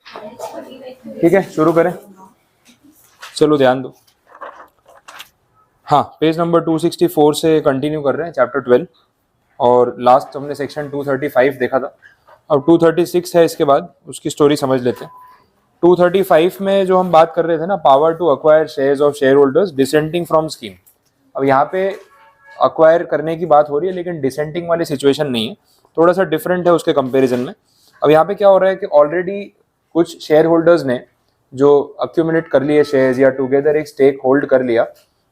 ठीक है, शुरू करें। चलो ध्यान दो। हाँ, पेज नंबर 264 से कंटिन्यू कर रहे हैं, चैप्टर 12। और लास्ट हमने सेक्शन 235 देखा था। अब 236 है, इसके बाद उसकी स्टोरी समझ लेते हैं। 235 में जो हम बात कर रहे थे ना, power to acquire shares of shareholders dissenting from scheme. अब यहाँ पे अक्वायर करने की बात हो रही है, लेकिन डिसेंटिंग वाली सिचुएशन नहीं है, थोड़ा सा डिफरेंट है उसके कंपैरिजन में। अब यहाँ पे क्या हो रहा है कि ऑलरेडी कुछ शेयर होल्डर्स ने जो अक्यूमुलेट कर लिए शेयर्स या टुगेदर एक स्टेक होल्ड कर लिया,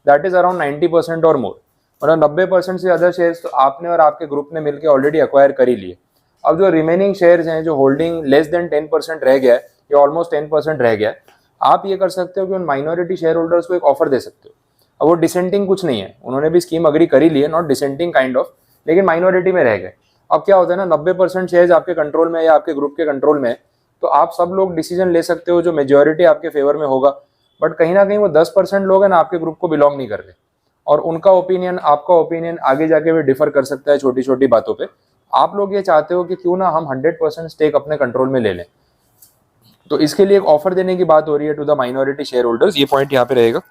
दैट इज अराउंड 90% और मोर, मतलब 90% से ज़्यादा शेयर्स तो आपने और आपके ग्रुप ने मिलकर ऑलरेडी अक्वायर कर ही लिए। अब जो रिमेनिंग शेयर्स हैं, जो होल्डिंग लेस देन 10% रह गया है या ऑलमोस्ट 10% रह गया है, आप ये कर सकते हो कि उन माइनॉरिटी शेयर होल्डर्स को एक ऑफर दे सकते हो। अब वो डिसेंटिंग कुछ नहीं है, उन्होंने भी स्कीम अग्री करी ली है, नॉट डिसेंटिंग काइंड ऑफ, लेकिन माइनॉरिटी में रह गए। अब क्या होता है ना, 90% शेयर्स आपके कंट्रोल में या आपके ग्रुप के कंट्रोल में है, तो आप सब लोग डिसीजन ले सकते हो जो मेजोरिटी आपके फेवर में होगा। बट कहीं ना कहीं वो 10% लोग हैं ना, आपके ग्रुप को बिलोंग नहीं कर रहे, और उनका ओपिनियन आपका ओपिनियन आगे जाके भी डिफर कर सकता है छोटी छोटी बातों पे। आप लोग ये चाहते हो कि क्यों ना हम 100% स्टेक अपने कंट्रोल में ले लें, तो इसके लिए एक ऑफर देने की बात हो रही है to the minority share holders. ये पॉइंट यहाँ पे रहेगा,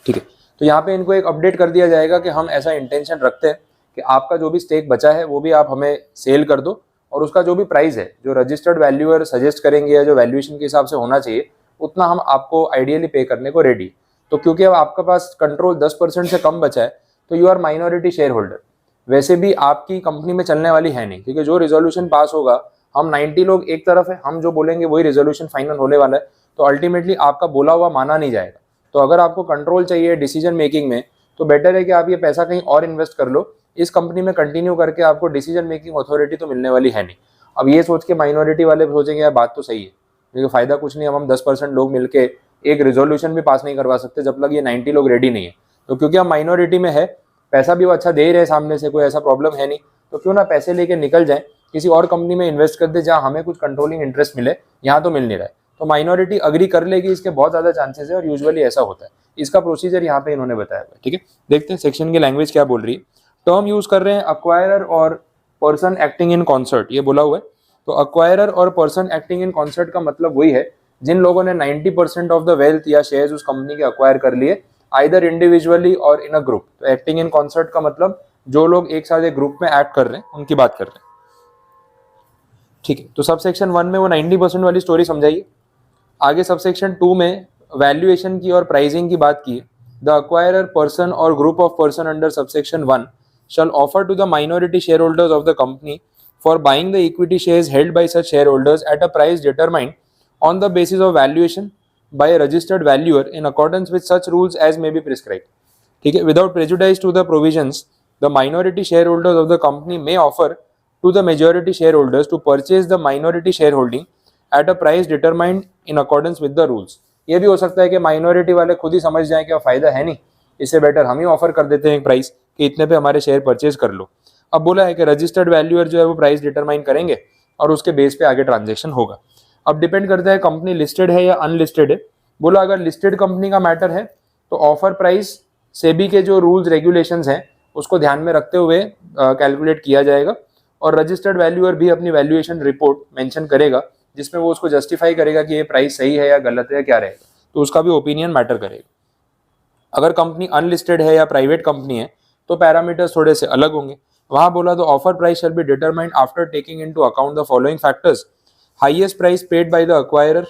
ठीक है। तो यहाँ पे इनको एक अपडेट कर दिया जाएगा कि हम ऐसा इंटेंशन रखते हैं कि आपका जो भी स्टेक बचा है वो भी आप हमें सेल कर दो, और उसका जो भी प्राइस है, जो रजिस्टर्ड वैल्यूअर सजेस्ट करेंगे या जो वैल्यूएशन के हिसाब से होना चाहिए, उतना हम आपको आइडियली पे करने को रेडी। तो क्योंकि अब आपके पास कंट्रोल 10% से कम बचा है, तो you are minority shareholder. वैसे भी आपकी कंपनी में चलने वाली है नहीं, क्योंकि जो रिजोल्यूशन पास होगा, हम 90 लोग एक तरफ है, हम जो बोलेंगे वही रिजोल्यूशन फाइनल होने वाला है, तो अल्टीमेटली आपका बोला हुआ माना नहीं जाएगा। तो अगर आपको कंट्रोल चाहिए डिसीजन मेकिंग में, तो बेटर है कि आप ये पैसा कहीं और इन्वेस्ट कर लो। इस कंपनी में कंटिन्यू करके आपको डिसीजन मेकिंग अथॉरिटी तो मिलने वाली है नहीं। अब ये सोच के माइनॉरिटी वाले सोचेंगे यार बात तो सही है, क्योंकि फायदा कुछ नहीं, अब हम 10% लोग मिलके एक रिजोल्यूशन भी पास नहीं करवा सकते जब तक ये 90 लोग रेडी नहीं है। तो क्योंकि हम माइनॉरिटी में है, पैसा भी वो अच्छा दे रहे सामने से, कोई ऐसा प्रॉब्लम है नहीं, तो क्यों ना पैसे लेके निकल जाए, किसी और कंपनी में इन्वेस्ट कर दे जहाँ हमें कुछ कंट्रोलिंग इंटरेस्ट मिले, यहाँ तो मिल नहीं रहा है। तो माइनॉरिटी अग्री कर लेगी, इसके बहुत ज्यादा चांसेस है, और यूजुअली ऐसा होता है। इसका प्रोसीजर यहाँ पे इन्होंने बताया हुआ है, ठीक है। देखते हैं सेक्शन की लैंग्वेज क्या बोल रही है। टर्म यूज कर रहे हैं अक्वायरर और पर्सन एक्टिंग इन कॉन्सर्ट, ये बोला हुआ है। तो अक्वायरर और पर्सन एक्टिंग इन कॉन्सर्ट का मतलब वही है जिन लोगों ने 90% ऑफ द वेल्थ या शेयर्स उस कंपनी के अक्वायर कर लिए, आइदर इंडिविजुअली और इन अ ग्रुप। तो एक्टिंग इन कॉन्सर्ट का मतलब जो लोग एक साथ एक ग्रुप में एक्ट कर रहे हैं, उनकी बात कर रहे हैं, ठीक है। तो सब सेक्शन 1 में वो 90% वाली स्टोरी समझाइए। आगे सबसेक्शन 2 में वैल्यूएशन की और प्राइसिंग की बात की। द अक्वायरर पर्सन और group of person under subsection 1 shall offer to the minority shareholders of the company for buying the equity shares held by such shareholders at a price determined on the basis of valuation by a registered valuer in accordance with such rules as may be prescribed, ठीक है। Without prejudice to the provisions, the minority shareholders of the company may offer to the majority shareholders to purchase the minority shareholding at a price determined in accordance with the rules। ये भी हो सकता है कि minority वाले खुद ही समझ जाएं कि फायदा है नहीं, इससे बेटर हम ही ऑफर कर देते हैं एक प्राइस कि इतने पे हमारे शेयर परचेज कर लो। अब बोला है कि रजिस्टर्ड वैल्यूअर जो है वो प्राइस डिटरमाइन करेंगे और उसके बेस पे आगे ट्रांजेक्शन होगा। अब डिपेंड करता है कंपनी लिस्टेड है या अनलिस्टेड है। बोला अगर लिस्टेड कंपनी का मैटर है तो ऑफर प्राइस सेबी के जो रूल्स रेगुलेशंस हैं उसको ध्यान में रखते हुए कैलकुलेट किया जाएगा, और रजिस्टर्ड वैल्यूअर भी अपनी वैल्यूएशन रिपोर्ट मेंशन करेगा जिसमें वो उसको जस्टिफाई करेगा कि ये प्राइस सही है या गलत है या क्या रहेगा, तो उसका भी ओपिनियन मैटर करेगा। अगर कंपनी अनलिस्टेड है या प्राइवेट कंपनी है तो पैरामीटर्स थोड़े से अलग होंगे। वहां बोला तो offer price shall be determined after taking into account the following factors: highest price paid by the acquirer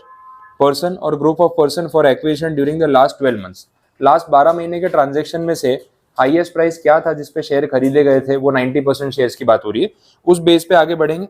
person और group of person for acquisition during the last 12 months. Last 12 महीने के ट्रांजेक्शन में से हाईएस्ट प्राइस क्या था जिसपे share खरीदे गए थे, वो 90% शेयर्स की बात हो रही है, उस बेस पे आगे बढ़ेंगे।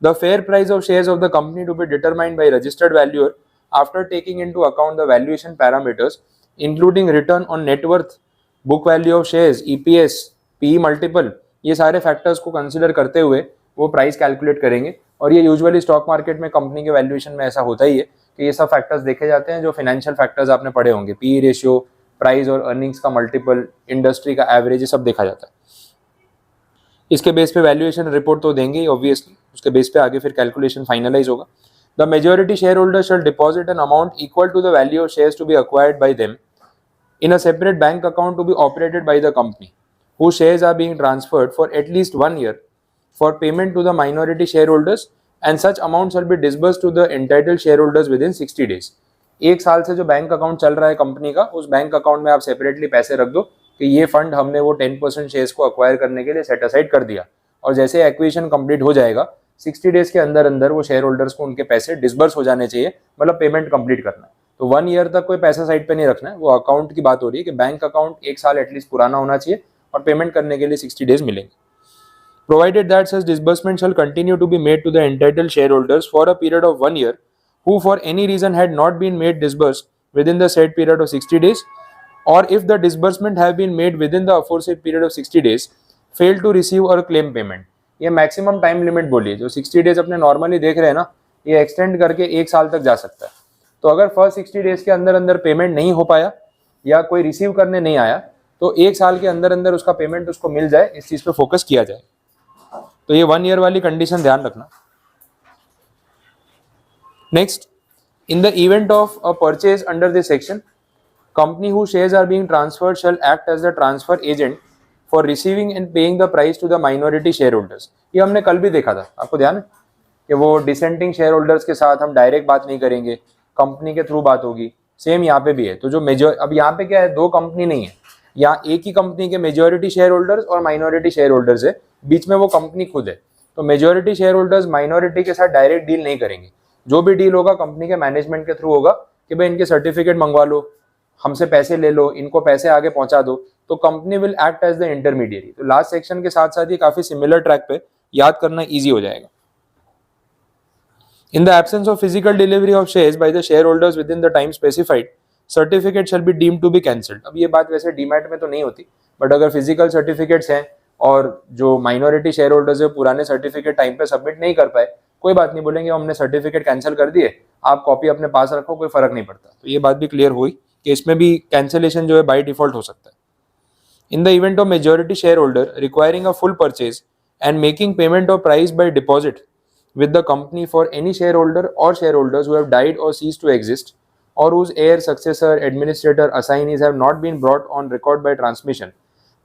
The fair price of shares of the company to be determined by registered valuer after taking into account the valuation parameters including return on net worth, book value of shares, EPS, PE multiple, ये सारे factors को consider करते हुए वो price calculate करेंगे। और ये usually stock market में कंपनी के वैल्यूएशन में ऐसा होता ही है कि ये सब फैक्टर्स देखे जाते हैं जो फाइनेंशियल फैक्टर्स आपने पढ़े होंगे, पीई रेशियो, प्राइस और अर्निंग्स का मल्टीपल, इंडस्ट्री का एवरेज, ये सब देखा जाता है। इसके बेस पे वैल्यूएशन रिपोर्ट तो देंगे ही ऑब्वियसली, उसके बेस पे आगे फिर कैलकुलेशन फाइनलाइज होगा। The majority shareholder shall deposit an amount equal to the value of shares to be acquired by them in a separate bank account to be operated by the company, whose shares are being transferred for at least 1 year for payment to the minority shareholders and such amount shall be disbursed to the entitled shareholders within 60 days. एक साल से जो bank account चल रहा है company का, उस bank account में आप सेपरेटली पैसे रख दो कि ये फंड हमने वो 10% शेयर्स को अक्वायर करने के लिए सेट असाइड कर दिया, और जैसे एक्विजिशन कंप्लीट हो जाएगा 60 डेज के अंदर अंदर वो शेयर होल्डर्स को उनके पैसे डिसबर्स हो जाने चाहिए, मतलब पेमेंट कंप्लीट करना है। तो 1 ईयर तक कोई पैसा साइड पे नहीं रखना है, वो अकाउंट की बात हो रही है कि बैंक अकाउंट 1 साल एटलीस्ट पुराना होना चाहिए और पेमेंट करने के लिए 60 डेज मिलेंगे। Provided that such disbursement shall continue to be made to the entitled shareholders for a period of 1 year, who for any reason had not been made disbursed within the said period of 60 days, or if the disbursement have been made within the aforesaid period of 60 days, fail to receive or claim payment। ये maximum time limit बोलिए, जो 60 days अपने normally देख रहे हैं ना, ये extend करके 1 साल तक जा सकता है। तो अगर फर्स्ट 60 डेज के अंदर अंदर पेमेंट नहीं हो पाया या कोई रिसीव करने नहीं आया, तो 1 साल के अंदर अंदर उसका पेमेंट उसको मिल जाए, इस चीज पे फोकस किया जाए। तो ये 1 ईयर वाली कंडीशन ध्यान रखना। Next, in the event of a purchase under this section, company who shares are being transferred shall act as the transfer agent for receiving and paying the price to the minority share holders. ये हमने कल भी देखा था, आपको ध्यान है कि वो डिसेंटिंग शेयर होल्डर्स के साथ हम डायरेक्ट बात नहीं करेंगे, कंपनी के थ्रू बात होगी। सेम यहाँ पे भी है। तो जो मेजर, अब यहाँ पे क्या है, 2 कंपनी नहीं है, यहाँ एक ही कंपनी के मेजॉरिटी शेयर होल्डर्स और माइनॉरिटी शेयर होल्डर्स है, बीच में वो कंपनी खुद है। तो मेजॉरिटी शेयर होल्डर्स माइनॉरिटी के साथ डायरेक्ट डील नहीं करेंगे, जो भी डील होगा कंपनी के मैनेजमेंट के थ्रू होगा कि भाई इनके सर्टिफिकेट मंगवा लो, हमसे पैसे ले लो, इनको पैसे आगे पहुंचा दो। तो company will act as the intermediary. तो लास्ट सेक्शन के साथ साथ ही काफी सिमिलर ट्रैक पे, याद करना ईजी हो जाएगा। In the absence of physical delivery of shares by the shareholders within the time specified, certificate shall be deemed to be cancelled। अब ये बात वैसे डीमैट में तो नहीं होती, बट अगर फिजिकल सर्टिफिकेट्स हैं और जो माइनॉरिटी शेयर होल्डर्स है पुराने सर्टिफिकेट टाइम पे सबमिट नहीं कर पाए, कोई बात नहीं, बोलेंगे हमने सर्टिफिकेट कैंसिल कर दिए, आप कॉपी अपने पास रखो, कोई फर्क नहीं पड़ता। तो ये बात भी क्लियर हुई कि इसमें भी कैंसिलेशन जो है बाय डिफॉल्ट हो सकता है। इन the event of majority share holder requiring a full purchase and making payment of price by deposit with the company for any shareholder or shareholders who have died or ceased to exist, or whose heir, successor, administrator, assignees have not been brought on record by transmission,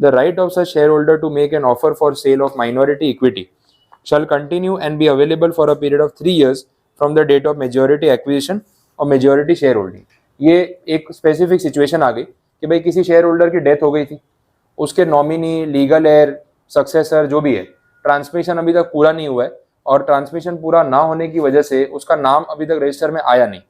the right of such shareholder to make an offer for sale of minority equity shall continue and be available for a period of 3 years from the date of majority acquisition or majority shareholding। ये एक specific situation आ गई कि भाई किसी share holder की death हो गई थी, उसके नॉमिनी, लीगल एयर, सक्सेसर जो भी है, ट्रांसमिशन अभी तक पूरा नहीं हुआ है, और ट्रांसमिशन पूरा ना होने की वजह से उसका नाम अभी तक रजिस्टर में आया नहीं,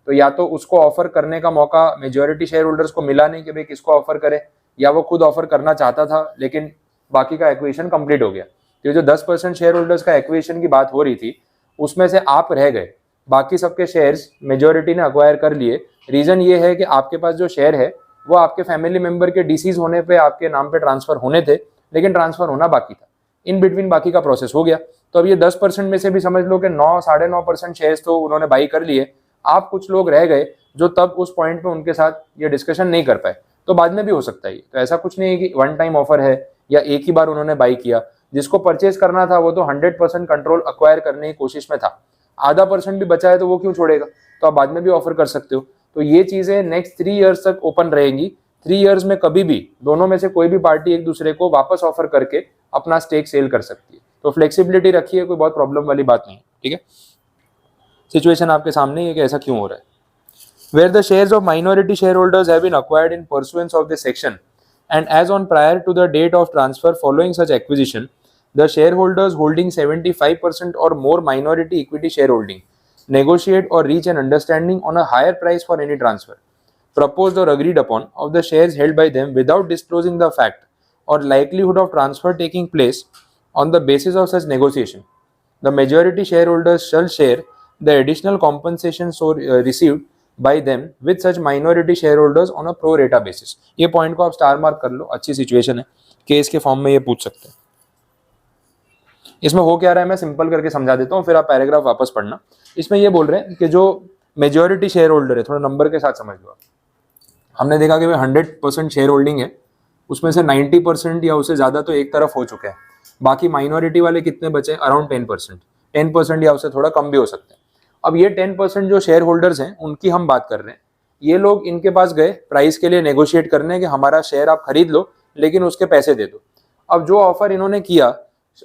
तो या तो उसको ऑफर करने का मौका मेजॉरिटी शेयर होल्डर्स को मिला नहीं कि भाई किसको ऑफर करे, या वो खुद ऑफर करना चाहता था लेकिन बाकी का एक्विजिशन कंप्लीट हो गया। तो जो 10% शेयर होल्डर्स का एक्विजिशन की बात हो रही थी, उसमें से आप रह गए, बाकी सबके शेयर्स मेजॉरिटी ने अक्वायर कर लिए। रीजन ये है कि आपके पास जो शेयर है वो आपके फैमिली मेंबर के डिसीज होने पे आपके नाम पे ट्रांसफर होने थे, लेकिन ट्रांसफर होना बाकी था, इन बिटवीन बाकी का प्रोसेस हो गया। तो अब ये 10% में से भी समझ लो कि 9-9.5% शेयर्स तो उन्होंने बाई कर लिए, आप कुछ लोग रह गए जो तब उस पॉइंट पे उनके साथ ये डिस्कशन नहीं कर पाए। तो बाद में भी हो सकता है। तो ऐसा कुछ नहीं है कि वन टाइम ऑफर है या एक ही बार उन्होंने बाई किया। जिसको परचेज करना था वो तो 100% कंट्रोल अक्वायर करने की कोशिश में था, आधा % भी बचा है तो वो क्यों छोड़ेगा, तो आप बाद में भी ऑफर कर सकते हो। तो ये चीजें नेक्स्ट 3 ईयर्स तक ओपन रहेंगी। 3 ईयर्स में कभी भी दोनों में से कोई भी पार्टी एक दूसरे को वापस ऑफर करके अपना स्टेक सेल कर सकती है। तो फ्लेक्सिबिलिटी रखिए, कोई बहुत प्रॉब्लम वाली बात नहीं है, ठीक है। सिचुएशन आपके सामने है कि ऐसा क्यों हो रहा है। Where the shares of minority shareholders have been acquired in pursuance of this section, and as on prior to the date of transfer following such acquisition, the shareholders holding 75% or more minority equity shareholding negotiate or reach an understanding on a higher price for any transfer proposed or agreed upon of the shares held by them without disclosing the fact or likelihood of transfer taking place on the basis of such negotiation, the majority shareholders shall share the additional compensation received by them with such minority shareholders on a pro rata basis। ये point को आप star mark कर लो, अच्छी situation है, case के form में ये पूछ सकते हैं। इसमें हो क्या रहा है मैं सिंपल करके समझा देता हूँ, फिर आप पैराग्राफ वापस पढ़ना। इसमें ये बोल रहे हैं कि जो मेजॉरिटी शेयर होल्डर है, थोड़ा नंबर के साथ समझ लो आप। हमने देखा कि 100% शेयर होल्डिंग है, उसमें से 90% या उससे ज्यादा तो एक तरफ हो चुके हैं, बाकी माइनॉरिटी वाले कितने बचे, अराउंड 10% या उससे थोड़ा कम भी हो सकते हैं। अब ये 10% जो शेयर होल्डर्स हैं उनकी हम बात कर रहे हैं। ये लोग इनके पास गए प्राइस के लिए नेगोशिएट करने कि हमारा शेयर आप खरीद लो लेकिन उसके पैसे दे दो। अब जो ऑफर इन्होंने किया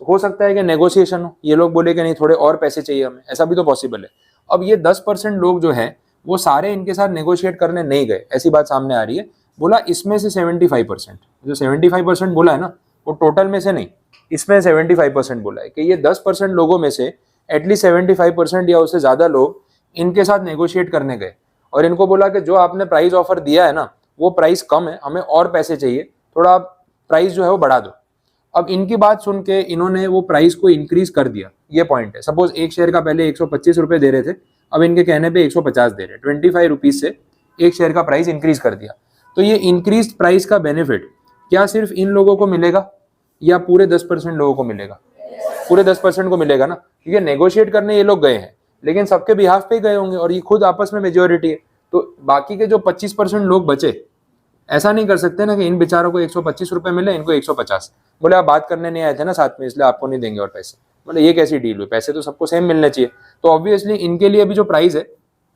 हो सकता है कि नेगोशिएशन हो, ये लोग बोले कि नहीं थोड़े और पैसे चाहिए हमें, ऐसा भी तो पॉसिबल है। अब ये 10% लोग जो हैं वो सारे इनके साथ नेगोशिएट करने नहीं गए, ऐसी बात सामने आ रही है। बोला इसमें से 75%, जो 75% बोला है ना वो टोटल में से नहीं, इसमें 75% बोला है कि ये 10% लोगों में से एटलीस्ट 75% या उससे ज्यादा लोग इनके साथ नेगोशिएट करने गए और इनको बोला कि जो आपने प्राइस ऑफर दिया है ना वो प्राइस कम है, हमें और पैसे चाहिए, थोड़ा आप प्राइस जो है वो बढ़ा दो। अब इनकी बात सुन के इन्होंने वो प्राइस को इंक्रीज कर दिया, ये पॉइंट है। सपोज एक शेयर का पहले 125 रुपए दे रहे थे, अब इनके कहने पे 150 दे रहे हैं, 25 रुपीज से एक शेयर का प्राइस इंक्रीज कर दिया। तो ये इंक्रीज प्राइस का बेनिफिट क्या सिर्फ इन लोगों को मिलेगा या पूरे 10% लोगों को मिलेगा? पूरे 10% को मिलेगा ना, क्योंकि नेगोशिएट करने ये लोग गए हैं लेकिन सबके बिहाफ पे गए होंगे और ये खुद आपस में मेजोरिटी है। तो बाकी के जो 25% लोग बचे, ऐसा नहीं कर सकते ना कि इन बेचारों को 125 रुपए मिले, इनको 150। बोले आप बात करने नहीं आए थे ना साथ में, इसलिए आपको नहीं देंगे और पैसे। बोले ये कैसी डील हुई, पैसे तो सबको सेम मिलने चाहिए। तो ऑब्वियसली इनके लिए भी जो प्राइस है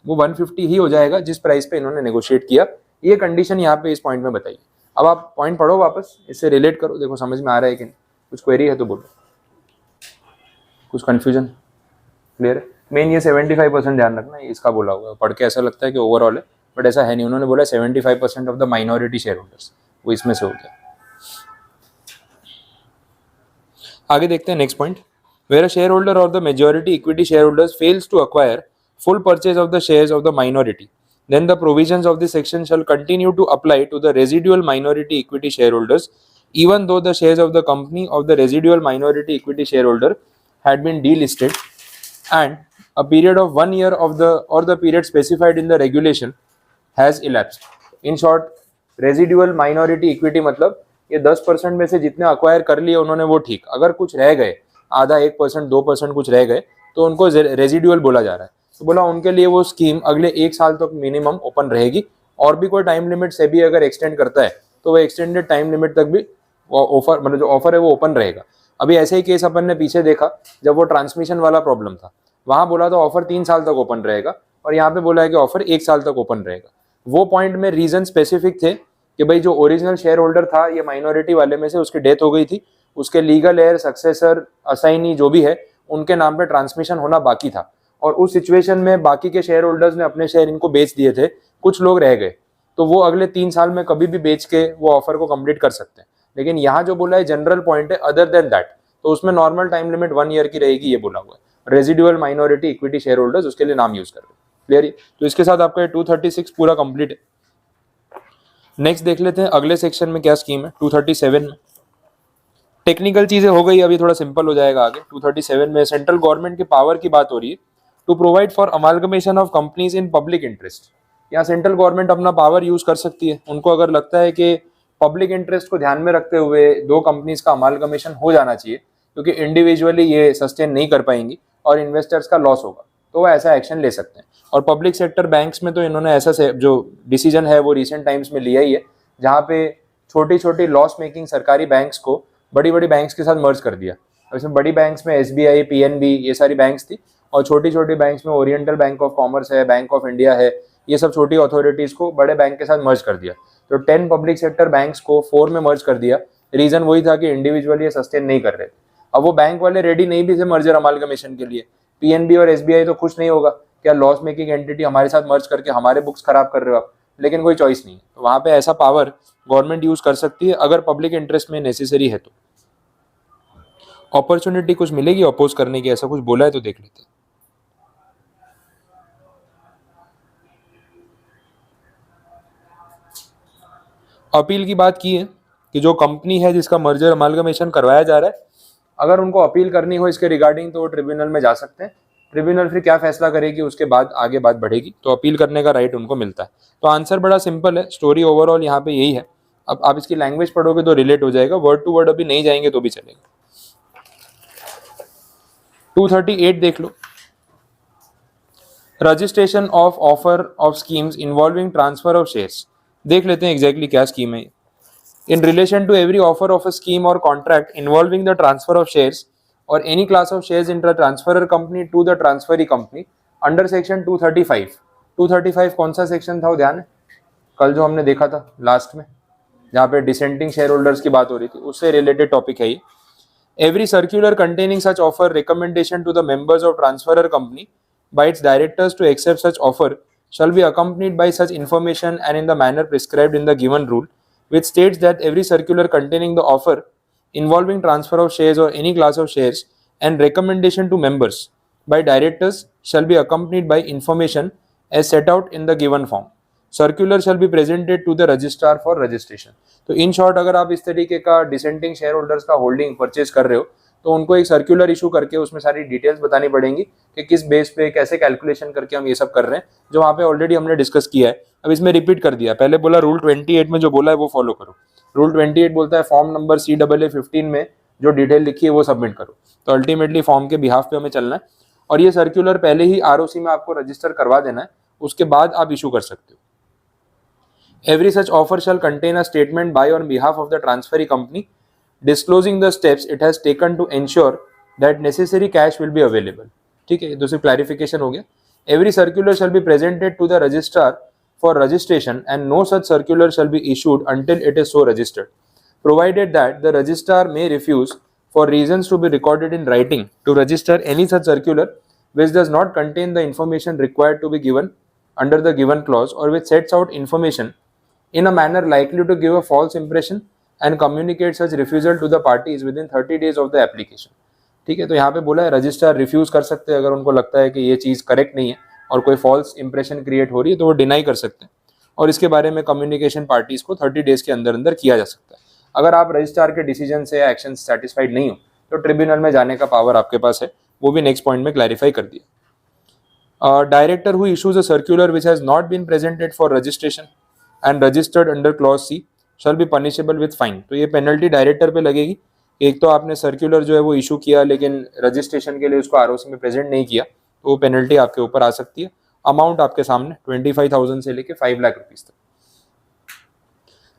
वो 150 ही हो जाएगा जिस प्राइस पे इन्होंने नेगोशिएट किया। ये कंडीशन यहाँ पे इस पॉइंट में बताइए। अब आप पॉइंट पढ़ो वापस, इससे रिलेट करो, देखो समझ में आ रहा है कि नहीं। कुछ क्वेरी है तो बोलो, कुछ कंफ्यूजन क्लियर है? मेन ये 75% ध्यान रखना, इसका बोला हुआ है। पढ़ के ऐसा लगता है कि ओवरऑल है, बट ऐसा है नहीं। उन्होंने बोला 75% of the minority share holders, वो इसमें से हो गया। आगे देखते हैं next point. Where a share holder और the majority equity share holders fails to acquire full purchase of the shares of the minority, then the provisions of this section shall continue to apply to the residual minority equity shareholders, even though the shares of the company of the residual minority equity shareholder had been delisted and a period of 1 year of the or the period specified in the regulation has elapsed. In short, residual minority equity मतलब ये 10% में से जितने acquire कर लिए उन्होंने वो ठीक, अगर कुछ रह गए, आधा 1% 2% कुछ रह गए तो उनको रेजिडुअल बोला जा रहा है। तो बोला उनके लिए वो स्कीम अगले 1 साल तक मिनिमम ओपन रहेगी, और भी कोई टाइम लिमिट से भी अगर एक्सटेंड करता है तो वो एक्सटेंडेड टाइम लिमिट तक भी ऑफर, मतलब जो ऑफर है वो ओपन रहेगा। अभी ऐसे ही केस अपन ने पीछे देखा जब वो ट्रांसमिशन वाला प्रॉब्लम था, वहां बोला था ऑफर 3 साल तक ओपन रहेगा, और यहाँ पे बोला है कि ऑफर 1 साल तक ओपन रहेगा। वो पॉइंट में रीजन स्पेसिफिक थे कि भाई जो ओरिजिनल शेयर होल्डर था ये माइनॉरिटी वाले में से, उसकी डेथ हो गई थी, उसके लीगल एयर, सक्सेसर, असाइनी जो भी है उनके नाम पे ट्रांसमिशन होना बाकी था, और उस सिचुएशन में बाकी के शेयर होल्डर्स ने अपने शेयर इनको बेच दिए थे, कुछ लोग रह गए, तो वो अगले 3 साल में कभी भी बेच के वो ऑफर को कंप्लीट कर सकते हैं। लेकिन यहाँ जो बोला है जनरल पॉइंट है, अदर देन दैट, तो उसमें नॉर्मल टाइम लिमिट 1 ईयर की रहेगी, ये बोला हुआ है। Residual minority equity share holders उसके लिए नाम यूज कर रहे हैं, क्लियर है? तो इसके साथ आपका 236 पूरा कंप्लीट है। नेक्स्ट देख लेते हैं अगले सेक्शन में क्या स्कीम है। 237 में टेक्निकल चीजें हो गई, अभी थोड़ा सिंपल हो जाएगा आगे। 237 में सेंट्रल गवर्नमेंट के पावर की बात हो रही है, to provide for amalgamation of companies in public interest. यहाँ सेंट्रल गवर्नमेंट अपना पावर यूज कर सकती है, उनको अगर लगता है कि पब्लिक इंटरेस्ट को ध्यान में रखते हुए 2 कंपनीज का अमालगमेशन हो जाना चाहिए, क्योंकि इंडिविजुअली ये सस्टेन नहीं कर पाएंगी और इन्वेस्टर्स का लॉस होगा, तो वो ऐसा एक्शन ले सकते हैं। और पब्लिक सेक्टर बैंक्स में तो इन्होंने ऐसा जो डिसीजन है वो रिसेंट टाइम्स में लिया ही है, जहाँ पे छोटी छोटी लॉस मेकिंग सरकारी बैंक्स को बड़ी बड़ी बैंक्स के साथ मर्ज कर दिया। इसमें बड़ी बैंक्स में SBI, PNB ये सारी बैंक्स थी, और छोटी छोटी बैंक्स में ओरिएंटल बैंक ऑफ कॉमर्स है, बैंक ऑफ इंडिया है, ये सब छोटी अथॉरिटीज को बड़े बैंक के साथ मर्ज कर दिया। तो 10 पब्लिक सेक्टर बैंक्स को 4 में मर्ज कर दिया। रीजन वही था कि इंडिविजुअली ये सस्टेन नहीं कर रहे थे। अब वो बैंक वाले रेडी नहीं भी थे मर्जर अमालगमेशन के लिए। PNB और SBI तो खुश नहीं होगा, क्या लॉस मेकिंग एंटिटी हमारे साथ मर्ज करके हमारे बुक्स खराब कर रहे हो आप, लेकिन कोई चॉइस नहीं है। तो वहां पे ऐसा पावर गवर्नमेंट यूज कर सकती है अगर पब्लिक इंटरेस्ट में नेसेसरी है तो। अपॉर्चुनिटी कुछ मिलेगी अपोज करने की, ऐसा कुछ बोला है तो देख लेते हैं। अपील की बात की है कि जो कंपनी है जिसका मर्जर अमालगमेशन करवाया जा रहा है, अगर उनको अपील करनी हो इसके रिगार्डिंग तो वो ट्रिब्यूनल में जा सकते हैं। ट्रिब्यूनल फिर क्या फैसला करेगी उसके बाद आगे बात बढ़ेगी, तो अपील करने का राइट उनको मिलता है। तो आंसर बड़ा सिंपल है, स्टोरी ओवरऑल यहाँ पे यही है। अब आप इसकी लैंग्वेज पढ़ोगे तो रिलेट हो जाएगा, वर्ड टू वर्ड अभी नहीं जाएंगे तो भी चलेगा। 238 देख लो, registration of offer of schemes involving transfer of shares. देख लेते हैं एग्जैक्टली क्या स्कीम है। In relation to every offer of a scheme और contract involving the transfer of shares और any class of shares in the transferor company to the transferee company under section 235। 235 कौन सा section था वो ध्यान है? कल जो हमने देखा था लास्ट में, जहाँ पे डिसेंटिंग शेयर होल्डर्स की बात हो रही थी, उससे रिलेटेड टॉपिक है ये। Every circular containing such offer recommendation to the members of transferor company by its directors to accept such offer shall be accompanied by such information and in the manner prescribed in the given rule, which states that every circular containing the offer involving transfer of shares or any class of shares and recommendation to members by directors shall be accompanied by information as set out in the given form. Circular shall be presented to the registrar for registration. तो in short अगर आप इस तरीके का dissenting shareholders का holding purchase कर रहे हो तो उनको एक सर्क्यूलर इशू करके उसमें सारी डिटेल्स बतानी पड़ेंगी कि किस बेस पे कैसे कैलकुलेशन करके हम ये सब कर रहे हैं, जो वहाँ पे ऑलरेडी हमने डिस्कस किया है. अब इसमें रिपीट कर दिया. पहले बोला रूल 28 में जो बोला है वो फॉलो करो. रूल 28 बोलता है फॉर्म नंबर CAA 15 में जो डिटेल लिखी है वो सबमिट करो. तो अल्टीमेटली फॉर्म के बिहाफ पे हमें चलना है और ये सर्क्यूलर पहले ही ROC में आपको रजिस्टर करवा देना है, उसके बाद आप इशू कर सकते हो. Every such offer shall contain a statement by on behalf of the transferee company disclosing the steps it has taken to ensure that necessary cash will be available. ठीक है, तो सिर्फ क्लैरिफिकेशन हो गया. Every circular shall be presented to the registrar for registration and no such circular shall be issued until it is so registered, provided that the registrar may refuse for reasons to be recorded in writing to register any such circular which does not contain the information required to be given under the given clause or which sets out information in a manner likely to give a false impression and communicate such refusal to the parties within 30 days of the application. ठीक है, तो यहाँ पे बोला है registrar refuse कर सकते हैं अगर उनको लगता है कि ये चीज़ करेक्ट नहीं है और कोई फॉल्स इंप्रेशन क्रिएट हो रही है तो वो डिनाई कर सकते हैं और इसके बारे में कम्युनिकेशन पार्टीज को 30 डेज के अंदर अंदर किया जा सकता है. अगर आप रजिस्ट्रार के डिसीजन से या एक्शन सेटिस्फाइड नहीं हो तो ट्रिब्यूनल में जाने का पावर आपके पास है, वो भी नेक्स्ट पॉइंट में क्लैरिफाई कर दिया. Director who issues a circular which has not been presented for registration and registered under clause C shall be punishable with fine. तो ये पेनल्टी डायरेक्टर पे लगेगी. एक तो आपने सर्क्यूलर जो है वो इशू किया लेकिन रजिस्ट्रेशन के लिए उसको ROC में प्रेजेंट नहीं किया तो वो पेनल्टी आपके ऊपर आ सकती है. अमाउंट आपके सामने 25,000 से लेके 5 लाख रुपीज तक.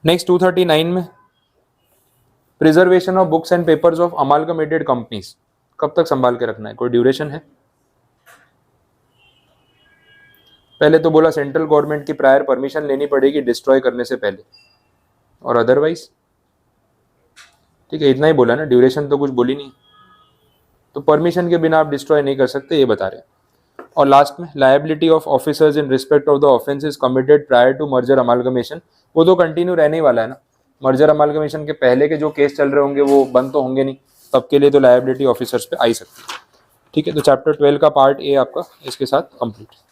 नेक्स्ट 239 में preservation of books and papers of amalgamated companies. कब तक संभाल के रखना है, कोई ड्यूरेशन है? पहले तो बोला सेंट्रल गवर्नमेंट की प्रायर परमिशन लेनी पड़ेगी डिस्ट्रॉय करने से पहले और अदरवाइज. ठीक है, इतना ही बोला ना, ड्यूरेशन तो कुछ बोली नहीं. तो परमिशन के बिना आप डिस्ट्रॉय नहीं कर सकते, ये बता रहे हैं. और लास्ट में liability of officers in respect of the offences committed prior to merger amalgamation, वो तो कंटिन्यू रहने ही वाला है ना. मर्जर अमालगमेशन के पहले के जो केस चल रहे होंगे वो बंद तो होंगे नहीं, तब के लिए तो लायबिलिटी ऑफिसर्स पे आ ही सकती है. ठीक है, तो चैप्टर 12 का पार्ट A आपका इसके साथ कंप्लीट.